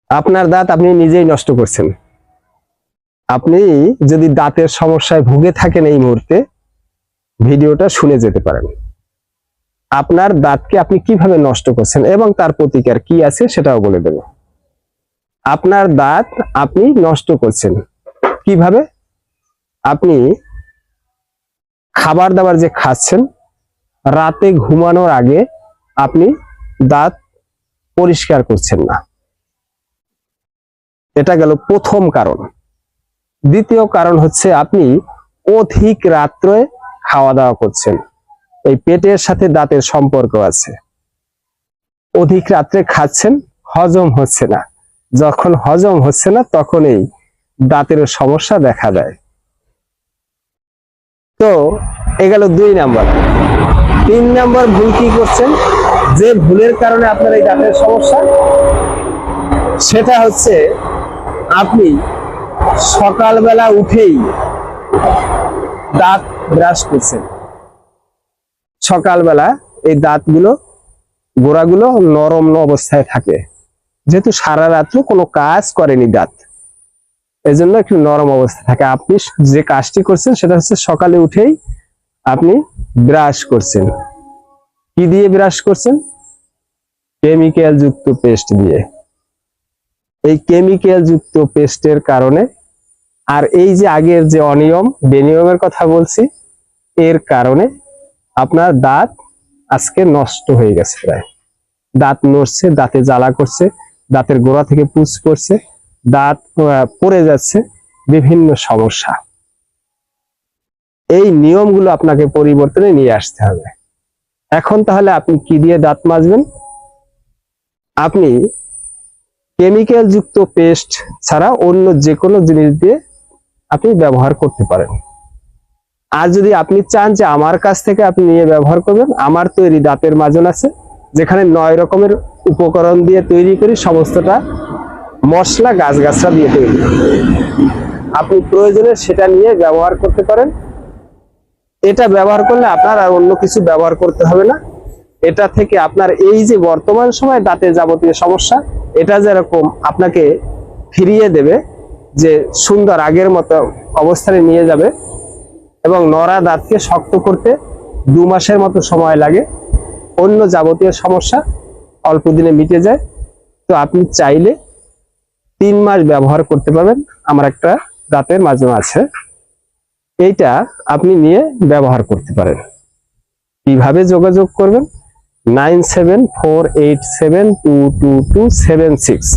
আপনার দাঁত আপনি নিজেই নষ্ট করছেন। আপনি যদি দাঁতের সমস্যায় ভুগে থাকেন এই মুহূর্তে ভিডিওটা শুনে যেতে পারেন। আপনার দাঁতকে আপনি কিভাবে নষ্ট করছেন এবং তার প্রতিকার কি আছে সেটাও বলে দেব। আপনার দাঁত আপনি নষ্ট করছেন কিভাবে? আপনি খাবার দাবার যে খাচ্ছেন, রাতে ঘুমানোর আগে আপনি দাঁত পরিষ্কার করছেন না, এটা গেল প্রথম কারণ। দ্বিতীয় কারণ হচ্ছে আপনি অধিক রাত্রে খাওয়া দাওয়া করছেন। এই পেটের সাথে দাঁতের সম্পর্ক আছে। অধিক রাত্রে খাচ্ছেন, হজম হচ্ছে না। যখন হজম হচ্ছে না তখন এই দাঁতের সমস্যা দেখা দেয়। তো এ গেল 2 নাম্বার। 3 নাম্বার ভুল কি করছেন, যে ভুলের কারণে আপনার এই দাঁতের সমস্যা, সেটা হচ্ছে আপনি সকালবেলা উঠেই দাঁত ব্রাশ করছেন। সকালবেলা এই দাঁতগুলো গোড়াগুলো নরম অবস্থায় থাকে, যেহেতু সারা রাত্র কোনো কাজ করেনি দাঁত, এজন্য একটু নরম অবস্থা থাকে। আপনি যে কাজটি করছেন সেটা হচ্ছে সকালে উঠেই আপনি ব্রাশ করছেন। কি দিয়ে ব্রাশ করছেন? কেমিক্যাল যুক্ত পেস্ট দিয়ে। এই কেমিক্যাল যুক্ত পেস্টের কারণে, আর এই যে আগের যে অনিয়ম বেনিয়মের কথা বলছি, এর কারণে আপনার দাঁত আজকে নষ্ট হয়ে গেছে। প্রায় দাঁত নড়ছে, দাঁতে জ্বালা করছে, দাঁতের গোড়া থেকে পুঁজ পড়ছে, দাঁত পড়ে যাচ্ছে, বিভিন্ন সমস্যা। এই নিয়মগুলো আপনাকে পরিবর্তনে নিয়ে আসতে হবে। এখন তাহলে আপনি কি দিয়ে দাঁত মাজবেন? আপনি কেমিক্যাল যুক্ত পেস্ট ছাড়া অন্য যে কোনো জিনিস দিয়ে আপনি ব্যবহার করতে পারেন। আর যদি আপনি চান যে আমার কাছ থেকে আপনি নিয়ে ব্যবহার করবেন, আমার তৈরি দাঁতের মাজন আছে, যেখানে 9 রকমের উপকরণ দিয়ে তৈরি করি, সমস্তটা মশলা গাছগাছরা দিয়ে তৈরি। আপনি প্রয়োজনে সেটা নিয়ে ব্যবহার করতে পারেন। এটা ব্যবহার করলে আপনার আর অন্য কিছু ব্যবহার করতে হবে না। এটা থেকে আপনার এই যে বর্তমান সময় দাঁতের যাবতীয় সমস্যা, এটা যেরকম আপনাকে ফিরিয়ে দেবে, যে সুন্দর আগের মতো অবস্থায় নিয়ে যাবে, এবং নড়া দাঁতকে শক্ত করতে 2 মাসের মতো সময় লাগে। অন্য যাবতীয় সমস্যা অল্প দিনে মিটে যায়। তো আপনি চাইলে 3 মাস ব্যবহার করতে পারবেন। আমার একটা দাঁতের মাজন আছে, এইটা আপনি নিয়ে ব্যবহার করতে পারেন। কিভাবে যোগাযোগ করবেন? 9748722276।